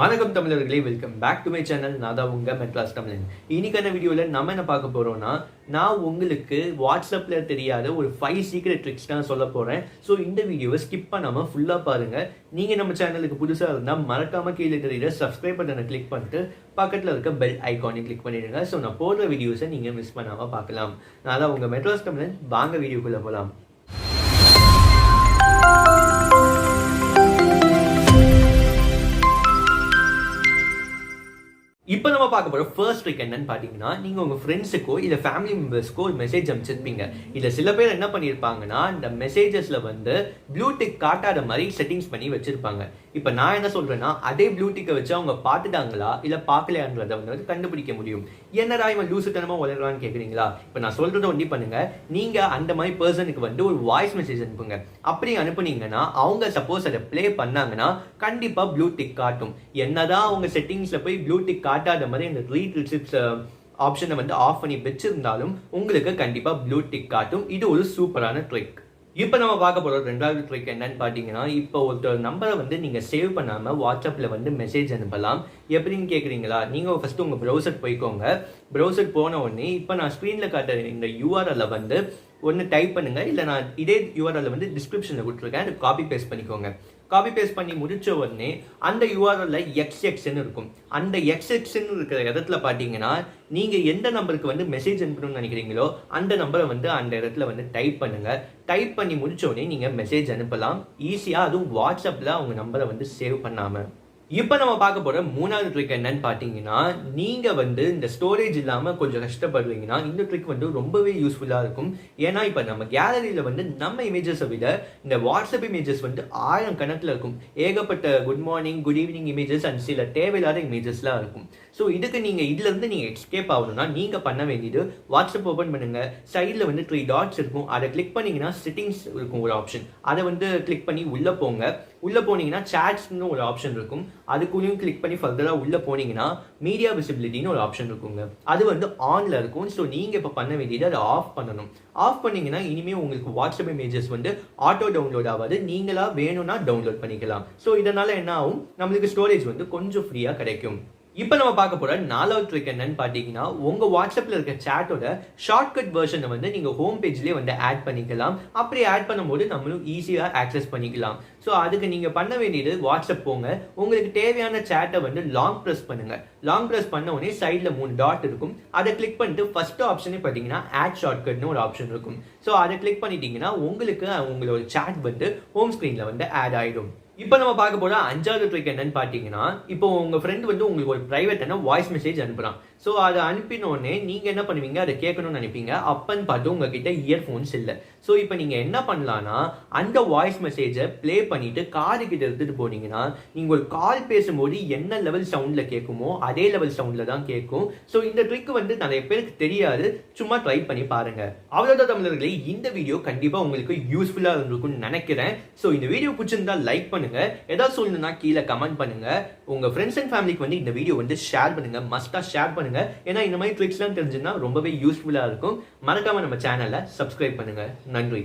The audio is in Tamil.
வணக்கம் தமிழர்களே, welcome back to my channel. நான் தான் உங்க மெட்ராஸ் தமிழன். இன்னைக்கான வீடியோவில் நம்ம என்ன பார்க்க போறோம்னா, நான் உங்களுக்கு வாட்ஸ்அப்ல தெரியாத ஒரு 5 சீக்ரெட் ட்ரிக்ஸ் தான் சொல்ல போறேன். ஸோ இந்த வீடியோவை ஸ்கிப் பண்ணாம ஃபுல்லா பாருங்க. நீங்க நம்ம சேனலுக்கு புதுசா இருந்தா மறக்காம கீழே தெரியுற சப்ஸ்கிரைப் பட்டனை கிளிக் பண்ணிட்டு பக்கத்தில் இருக்க பெல் ஐக்கானை கிளிக் பண்ணிடுங்க. ஸோ நான் போடுற வீடியோஸை நீங்க மிஸ் பண்ணாம பார்க்கலாம். நான் தான் உங்க மெட்ராஸ் தமிழன். வாங்க வீடியோக்குள்ள போலாம். இப்போ நம்ம பார்க்க போகிற ஃபர்ஸ்ட் ட்ரிக் என்னன்னு பார்த்தீங்கன்னா, நீங்கள் உங்கள் ஃப்ரெண்ட்ஸுக்கோ இல்லை ஃபேமிலி மெம்பர்ஸ்க்கோ ஒரு மெசேஜ் அனுப்பிச்சிருப்பீங்க. இதில் சில பேர் என்ன பண்ணியிருப்பாங்கன்னா, இந்த மெசேஜஸில் வந்து ப்ளூடிக் காட்டாத மாதிரி செட்டிங்ஸ் பண்ணி வச்சிருப்பாங்க. இப்போ நான் என்ன சொல்கிறேன்னா, அதே ப்ளூடிக்கை வச்சு அவங்க பார்த்துட்டாங்களா இல்லை பார்க்கலையான்றதை வந்து கண்டுபிடிக்க முடியும். என்னடா இவன் லூசுத்தனமாக உலகலான்னு கேட்குறீங்களா? இப்போ நான் சொல்கிறத ஒண்டி பண்ணுங்க. நீங்கள் அந்த மாதிரி பர்சனுக்கு வந்து ஒரு வாய்ஸ் மெசேஜ் அனுப்புங்க. அப்படி அனுப்புனீங்கன்னா அவங்க சப்போஸ் அதை ப்ளே பண்ணாங்கன்னா கண்டிப்பாக ப்ளூடிக் காட்டும். என்னதான் அவங்க செட்டிங்ஸில் போய் ப்ளூடிக் காட்டாத மாதிரி இந்த ரீட் ரிசிப்ட்ஸ் ஆப்ஷனை வந்து ஆஃப் பண்ணி வச்சிருந்தாலும் உங்களுக்கு கண்டிப்பாக ப்ளூ டிக் காட்டும். இது ஒரு சூப்பரான ட்ரிக். இப்போ நம்ம பார்க்க போகிற ரெண்டாவது ட்ரிக் என்னன்னு பார்த்தீங்கன்னா, இப்போ ஒருத்தர் நம்பரை வந்து நீங்கள் சேவ் பண்ணாமல் வாட்ஸ்அப்பில் வந்து மெசேஜ் அனுப்பலாம். எப்படின்னு கேட்குறீங்களா? நீங்கள் ஃபஸ்ட்டு உங்கள் ப்ரௌசர் போய்க்கோங்க. ப்ரௌசர் போன உடனே இப்போ நான் ஸ்க்ரீனில் காட்டுற இந்த யூஆர்எல்ல வந்து ஒன்று டைப் பண்ணுங்க. இல்லை நான் இதே யூஆர்எல்ல வந்து டிஸ்கிரிப்ஷனில் கொடுத்துருக்கேன். அது காப்பி பேஸ்ட் பண்ணிக்கோங்க. காப்பி பேஸ்ட் பண்ணி முடிச்ச உடனே அந்த யூஆர்எல்ல எக்ஸ்எக்ஸ்ன்னு இருக்கும். அந்த எக்ஸ்எக்ஸ்ன்னு இருக்கிற இடத்துல பார்த்தீங்கன்னா, நீங்கள் எந்த நம்பருக்கு வந்து மெசேஜ் அனுப்பணும்னு நினைக்கிறீங்களோ அந்த நம்பரை வந்து அந்த இடத்துல வந்து டைப் பண்ணுங்க. டைப் பண்ணி முடிச்ச உடனே நீங்கள் மெசேஜ் அனுப்பலாம் ஈஸியாக. அதுவும் வாட்ஸ்அப்பில் அவங்க நம்பரை வந்து சேவ் பண்ணாமல். இப்போ நம்ம பார்க்க போகிற மூணாவது ட்ரிக் என்னன்னு பார்த்தீங்கன்னா, நீங்கள் வந்து இந்த ஸ்டோரேஜ் இல்லாமல் கொஞ்சம் கஷ்டப்படுவீங்கன்னா இந்த ட்ரிக் வந்து ரொம்பவே யூஸ்ஃபுல்லாக இருக்கும். ஏன்னா இப்போ நம்ம கேலரியில் வந்து நம்ம இமேஜஸை விட இந்த வாட்ஸ்அப் இமேஜஸ் வந்து 1000 கணக்கில் இருக்கும். ஏகப்பட்ட good morning, good evening images and சில தேவையில்லாத இமேஜஸ்லாம் இருக்கும். ஸோ இதுக்கு நீங்கள் இதுலேருந்து நீங்கள் எஸ்கேப் ஆகணும்னா நீங்கள் பண்ண வேண்டியது, வாட்ஸ்அப் ஓப்பன் பண்ணுங்கள். சைடில் வந்து 3 டாட்ஸ் இருக்கும். அதை கிளிக் பண்ணிங்கன்னா செட்டிங்ஸ் இருக்கும் ஒரு ஆப்ஷன். அதை வந்து கிளிக் பண்ணி உள்ளே போங்க. உள்ளே போனீங்கன்னா சாட்ஸ்னு ஒரு ஆப்ஷன் இருக்கும். அதுக்குள்ளேயும் கிளிக் பண்ணி ஃபர்தராக உள்ளே போனீங்கன்னா மீடியா விசிபிலிட்டின்னு ஒரு ஆப்ஷன் இருக்குங்க. அது வந்து ஆனில் இருக்கும். ஸோ நீங்கள் இப்போ பண்ண வேண்டியது அதை ஆஃப் பண்ணணும். ஆஃப் பண்ணிங்கன்னா இனிமேல் உங்களுக்கு வாட்ஸ்அப் இமேஜஸ் வந்து ஆட்டோ டவுன்லோட் ஆகாது. நீங்களாக வேணும்னா டவுன்லோட் பண்ணிக்கலாம். ஸோ இதனால் என்ன ஆகும், நம்மளுக்கு ஸ்டோரேஜ் வந்து கொஞ்சம் ஃப்ரீயாக கிடைக்கும். இப்போ நம்ம பார்க்க போகிற நாலாவது ட்ரிக் என்னன்னு பார்த்தீங்கன்னா, உங்கள் வாட்ஸ்அப்பில் இருக்க சேட்டோட ஷார்ட்கட் வெர்ஷனை வந்து நீங்கள் ஹோம் பேஜ்லேயே வந்து ஆட் பண்ணிக்கலாம். அப்படி ஆட் பண்ணும்போது நம்மளும் ஈஸியாக ஆக்சஸ் பண்ணிக்கலாம். ஸோ அதுக்கு நீங்கள் பண்ண வேண்டியது, வாட்ஸ்அப் போங்க. உங்களுக்கு தேவையான சேட்டை வந்து லாங் ப்ரெஸ் பண்ணுங்கள். லாங் ப்ரெஸ் பண்ண உடனே சைடில் 3 டாட் இருக்கும். அதை கிளிக் பண்ணிட்டு ஃபர்ஸ்ட் ஆப்ஷனே பார்த்தீங்கன்னா ஆட் ஷார்ட்கட்னு ஒரு ஆப்ஷன் இருக்கும். ஸோ அதை கிளிக் பண்ணிட்டீங்கன்னா உங்களுக்கு உங்களோட சேட் வந்து ஹோம் ஸ்க்ரீனில் வந்து ஆட் ஆகிடும். இப்போ நம்ம பார்க்க போகிற அஞ்சாவது ட்ரிக் என்னன்னு பார்த்தீங்கன்னா, இப்போ உங்கள் ஃப்ரெண்ட் வந்து உங்களுக்கு ஒரு ப்ரைவேட்டான வாய்ஸ் மெசேஜ் அனுப்புகிறான். ஸோ அதை அனுப்பினோடனே நீங்கள் என்ன பண்ணுவீங்க, அதை கேட்கணும்னு நினைப்பீங்க. அப்பன்னு பார்த்து உங்ககிட்ட இயர்ஃபோன்ஸ் இல்லை. ஸோ இப்போ நீங்கள் என்ன பண்ணலான்னா, அந்த வாய்ஸ் மெசேஜை ப்ளே பண்ணிவிட்டு காது கிட்ட எடுத்துகிட்டு போனீங்கன்னா, நீங்கள் ஒரு கால் பேசும்போது என்ன லெவல் சவுண்டில் கேட்குமோ அதே லெவல் சவுண்டில் தான் கேட்கும். ஸோ இந்த ட்ரிக் வந்து நிறைய பேருக்கு தெரியாது. சும்மா ட்ரை பண்ணி பாருங்கள். அவ்வளோதான் தமிழர்களே, இந்த வீடியோ கண்டிப்பாக உங்களுக்கு யூஸ்ஃபுல்லாக இருந்திருக்கும்னு நினைக்கிறேன். ஸோ இந்த வீடியோ பிடிச்சிருந்தா லைக் பண்ணுங்க. ஏதாவது சொல்லணும்னா கீழே கமெண்ட் பண்ணுங்க. உங்க ஃப்ரெண்ட்ஸ் அண்ட் ஃபேமிலிக்கு வந்து இந்த வீடியோ வந்து ஷேர் பண்ணுங்க. மஸ்டா ஷேர் பண்ணுங்க. ஏன்னா இந்த மாதிரி ட்ரிக்ஸ்லாம் தெரிஞ்சுன்னா ரொம்பவே யூஸ்ஃபுல்லா இருக்கும். மறக்காம நம்ம சேனலை சப்ஸ்கிரைப் பண்ணுங்க. நன்றி.